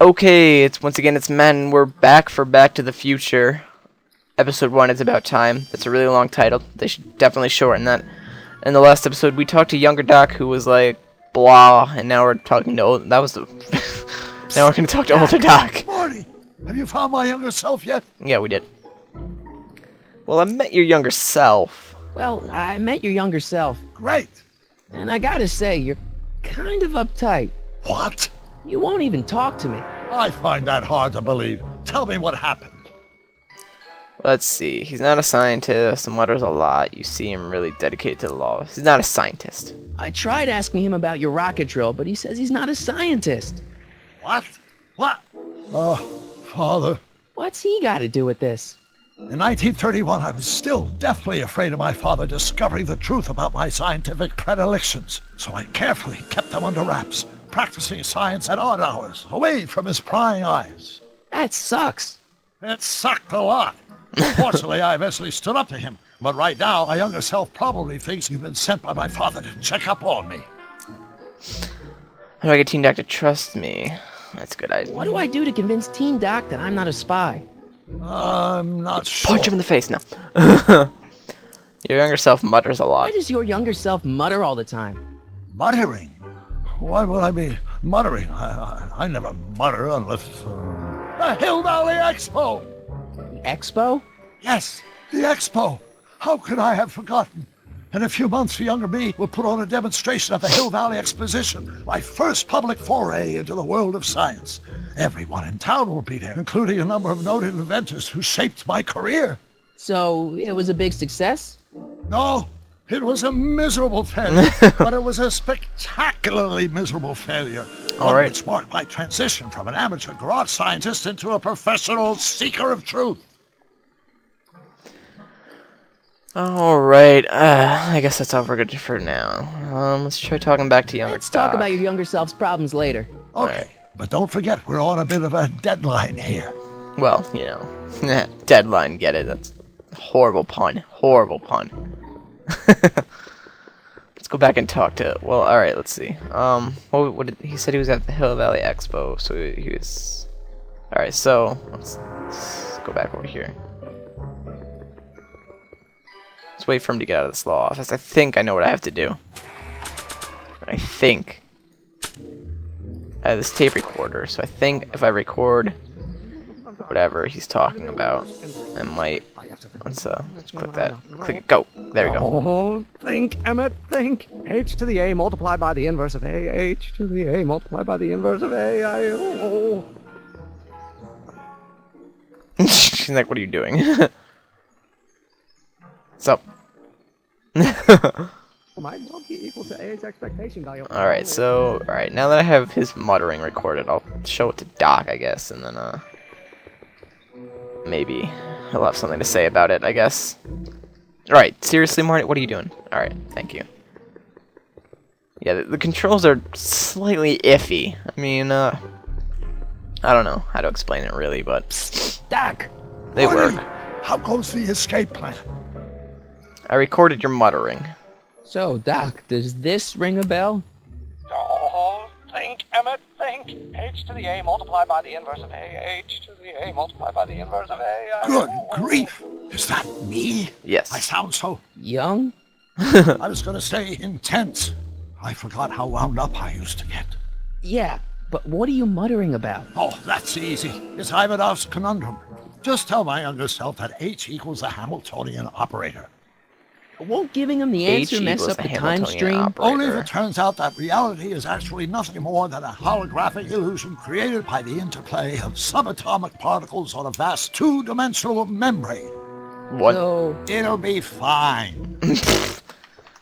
Okay, it's Matt, and we're back for Back to the Future. Episode 1 is about time. That's a really long title. They should definitely shorten that. In the last episode, we talked to younger Doc, who was like, blah, and now we're talking to old... That was the... Now we're going to talk to older Doc. Marty, have you found my younger self yet? Yeah, we did. Well, I met your younger self. Well, I met your younger self, Great. and I gotta say, you're kind of uptight. What? You won't even talk to me. I find that hard to believe. Tell me what happened. Let's see. He's not a scientist, and mutters a lot. You see him really dedicated to the law. He's not a scientist. I tried asking him about your rocket drill, but he says he's not a scientist. What? What? Oh, Father. What's he got to do with this? In 1931, I was still deathly afraid of my father discovering the truth about my scientific predilections, so I carefully kept them under wraps, practicing science at odd hours, away from his prying eyes. That sucks. It sucked a lot. Fortunately, I eventually stood up to him, but right now, my younger self probably thinks you've been sent by my father to check up on me. How do I get Teen Doc to trust me? That's a good idea. What do I do to convince Teen Doc that I'm not a spy? I'm not sure. Punch him in the face now. Your younger self mutters a lot. Why does your younger self mutter all the time? Muttering? Why would I be muttering? I never mutter unless... The Hill Valley Expo! The Expo? Yes, the Expo! How could I have forgotten? In a few months, the younger me will put on a demonstration at the Hill Valley Exposition, my first public foray into the world of science. Everyone in town will be there, including a number of noted inventors who shaped my career. So, it was a big success? No, it was a miserable failure, but it was a spectacularly miserable failure. All right. Which marked my transition from an amateur garage scientist into a professional seeker of truth. Alright, I guess that's all we're good for now. Let's try talking back to younger Let's talk Doc. about your younger self's problems later. Okay, but don't forget, we're on a bit of a deadline here. Well, you know, deadline, get it? That's a horrible pun. Horrible pun. Let's go back and talk to... Well, alright, let's see. What did... He said he was at the Hill Valley Expo, so he was... Alright, so, let's go back over here. Let's wait for him to get out of this law office. I think I know what I have to do. I think. I have this tape recorder, so I think if I record whatever he's talking about, I might... Let's click that. Click it. Go. There we go. Oh, think, Emmett, think. H to the A multiplied by the inverse of A. H to the A multiplied by the inverse of A. She's like, what are you doing? What's up? My monkey equals to A's expectation value. Alright, so... Alright, now that I have his muttering recorded, I'll show it to Doc, I guess, and then, maybe he'll have something to say about it, I guess. Alright, seriously, Marty, what are you doing? Alright, thank you. Yeah, the controls are slightly iffy. I mean, I don't know how to explain it, really, but... Doc! They Marty, work. how goes the escape plan? I recorded your muttering. So, Doc, does this ring a bell? Oh, think, Emmett, think. H to the A multiplied by the inverse of A. H to the A multiplied by the inverse of A. Good grief! Is that me? Yes. I sound so... Young? I was gonna say intense. I forgot how wound up I used to get. Yeah, but what are you muttering about? Oh, that's easy. It's Ivanov's conundrum. Just tell my younger self that H equals the Hamiltonian operator. Won't giving him the answer mess equals up the time Hamiltonian stream? operator. Only if it turns out that reality is actually nothing more than a holographic illusion created by the interplay of subatomic particles on a vast two-dimensional membrane. What? So, It'll be fine.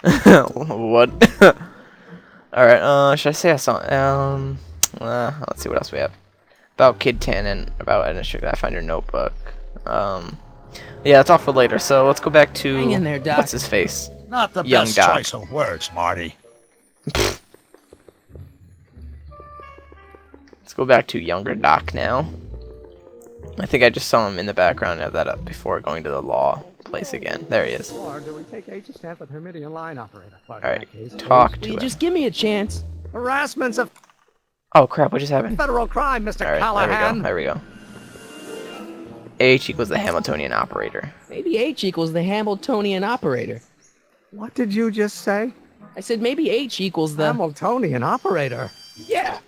What? Alright, should I say I saw... let's see what else we have. About Kid Tan and about Edna Should I find your notebook? Yeah, that's all for later, so let's go back to... Hang in there, Doc. What's his face? Not the Young best Doc. choice of words, Marty. Let's go back to younger Doc now. I think I just saw him in the background of that up before going to the law place again. There he is. Or do we take H to stand for the Hermitian line operator? Alright, talk will to you him. just give me a chance? Harassment's of... Oh crap! What just happened? Federal crime, Mr. All right, Callahan. there we go. H equals the Hamiltonian operator. Maybe H equals the Hamiltonian operator. What did you just say? I said maybe H equals the... Hamiltonian operator. Yeah.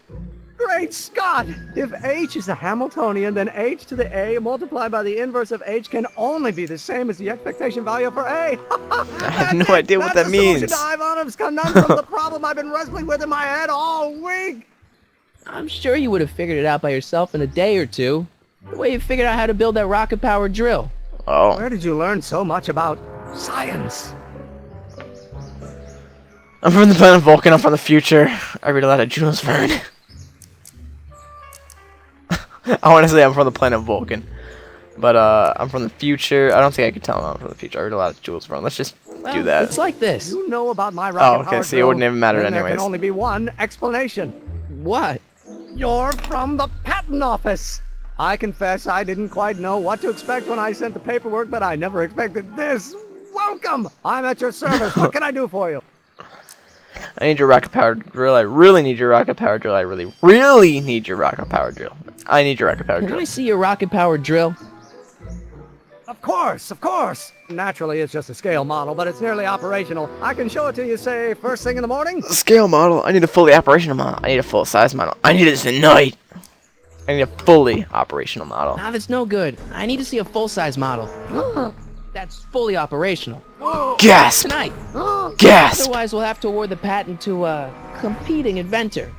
Great Scott! If H is a Hamiltonian, then H to the A multiplied by the inverse of H can only be the same as the expectation value for A. I have no idea what that means. That's the solution to Ivanov's conundrum, the problem I've been wrestling with in my head all week. I'm sure you would have figured it out by yourself in a day or two. The way you figured out how to build that rocket-powered drill. Oh. Where did you learn so much about science? I'm from the planet Vulcan. I'm from the future. I read a lot of Jules Verne. I want to say I'm from the planet Vulcan, but I'm from the future. I don't think I can tell I'm from the future. I read a lot of Jules Verne. Let's just Well, do that. It's like this. You know about my rocket okay, so it wouldn't even matter There anyways. can only be one explanation. What? You're from the patent office. I confess I didn't quite know what to expect when I sent the paperwork, but I never expected this. Welcome! I'm at your service. What can I do for you? I need your rocket-powered drill. I really need your rocket-powered drill. I really, really need your rocket-powered drill. I need your rocket-powered Can drill. I see your rocket-powered drill? Of course, of course. Naturally, it's just a scale model, but it's nearly operational. I can show it to you, say, first thing in the morning. Scale model. I need a fully operational model. I need a full-size model. I need it tonight. I need a fully operational model. Nah, that's no good. I need to see a full-size model. That's fully operational. Gasp! Tonight. Gasp! Otherwise, we'll have to award the patent to a competing inventor,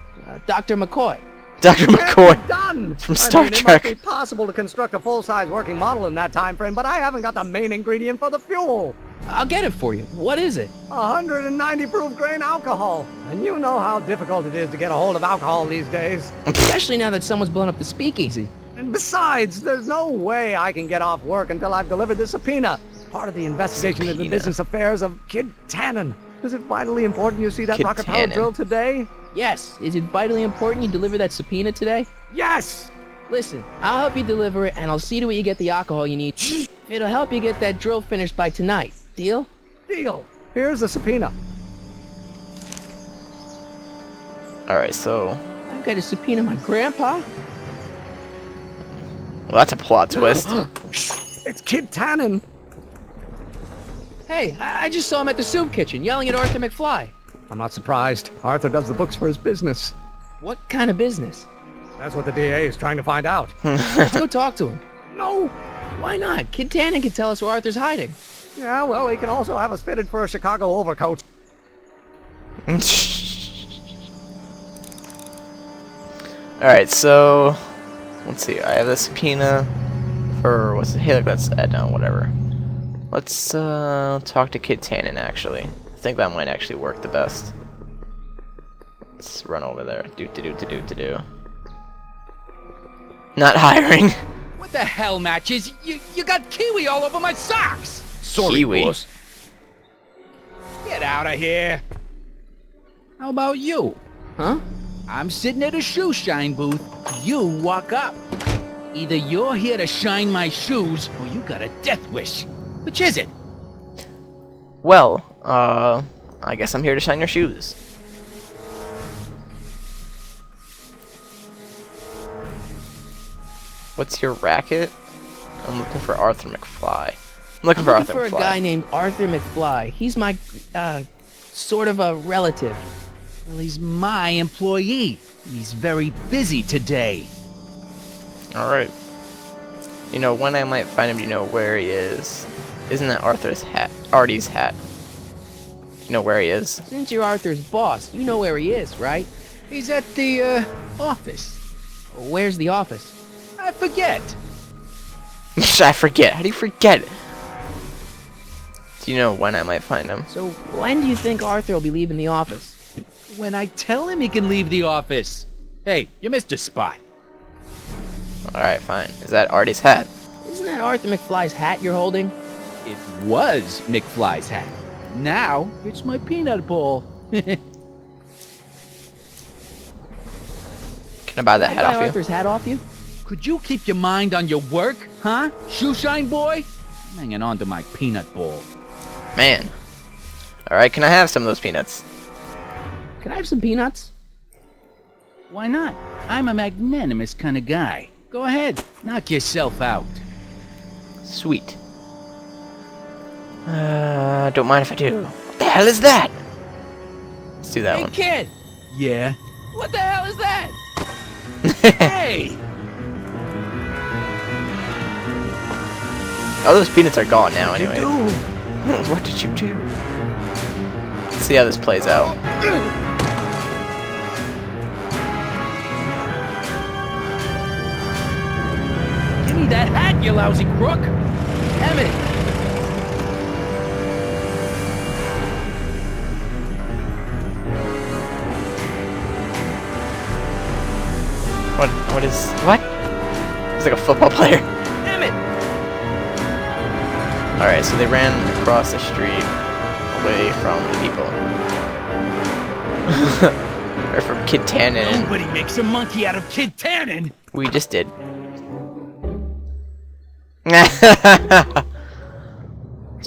Dr. McCoy. Dr. Can't McCoy. be done. From Star It must Trek. be possible to construct a full-size working model in that time frame, but I haven't got the main ingredient for the fuel. I'll get it for you. What is it? 190 proof grain alcohol. And you know how difficult it is to get a hold of alcohol these days. Especially now that someone's blown up the speakeasy. And besides, there's no way I can get off work until I've delivered the subpoena. Part of the investigation into the Subpoena. business affairs of Kid Tannen. Is it vitally important you see that Kid rocket power Tannen. drill today? Yes. Is it vitally important you deliver that subpoena today? Yes! Listen, I'll help you deliver it, and I'll see to it you get the alcohol you need. It'll help you get that drill finished by tonight. Deal? Deal. Here's the subpoena. Alright, so... I've got to subpoena my grandpa? Well, that's a plot twist. It's Kid Tannen. Hey, I just saw him at the soup kitchen yelling at Arthur McFly. I'm not surprised. Arthur does the books for his business. What kind of business? That's what the DA is trying to find out. Let's go talk to him. No. Why not? Kid Tannen can tell us where Arthur's hiding. Yeah, well, he can also have us fitted for a Chicago overcoat. Alright, so... Let's see, I have the subpoena for... What's it? Hey, look, that's Edna, whatever. Let's, talk to Kid Tannen, actually. I think that might actually work the best. Let's run over there. Do. Not hiring. What the hell, Matches? You got kiwi all over my socks! Kiwi. Get out of here! How about you? Huh? I'm sitting at a shoe shine booth. You walk up. Either you're here to shine my shoes, or you got a death wish. Which is it? Well, I guess I'm here to shine your shoes. What's your racket? I'm looking for Arthur McFly. I'm looking for I'm Arthur looking for McFly. a guy named Arthur McFly. He's my, sort of a relative. Well, he's my employee. He's very busy today. Alright. You know, when I might find him, you know where he is. Isn't that Arthur's hat? Artie's hat. You know where he is? Since you're Arthur's boss, you know where he is, right? He's at the, office. Where's the office? I forget. I forget. How do you forget? Do you know when I might find him? So, when do you think Arthur will be leaving the office? When I tell him he can leave the office. Hey, you missed a spot. Alright, fine. Is that Artie's hat? Isn't that Arthur McFly's hat you're holding? It was McFly's hat. Now, it's my peanut bowl. Can I buy that Can I hat buy off you? Arthur's hat off you? Could you keep your mind on your work, huh? Shoeshine boy? I'm hanging on to my peanut bowl. Man. Alright, can I have some of those peanuts? Can I have some peanuts? Why not? I'm a magnanimous kind of guy. Go ahead, knock yourself out. Sweet. Don't mind if I do. What the hell is that? Let's do that Hey, one. kid! Yeah? What the hell is that? Hey! All those peanuts are gone now anyway. Dude! What did you do? Let's see how this plays out. Give me that hat, you lousy crook! Emmett! What is... What? It's like a football player. Emmett! Alright, so they ran across the street away from the people. Or from Kid Tannen. Nobody makes a monkey out of Kid Tannen! We just did. It's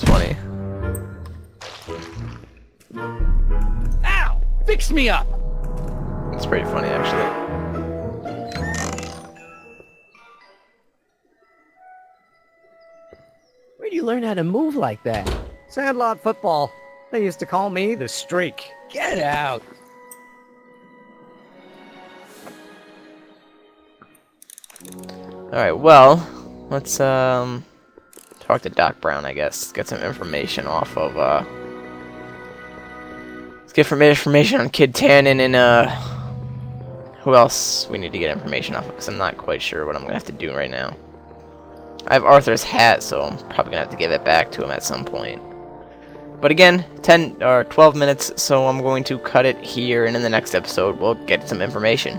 funny. Ow! Fix me up! It's pretty funny, actually. Where'd you learn how to move like that? Sandlot football. They used to call me the Streak. Get out! Alright, well, let's talk to Doc Brown, I guess. Get some information off of let's get some information on Kid Tannen and who else we need to get information off of, because I'm not quite sure what I'm gonna have to do right now. I have Arthur's hat, so I'm probably gonna have to give it back to him at some point. But again, 10 or 12 minutes, so I'm going to cut it here, and in the next episode we'll get some information.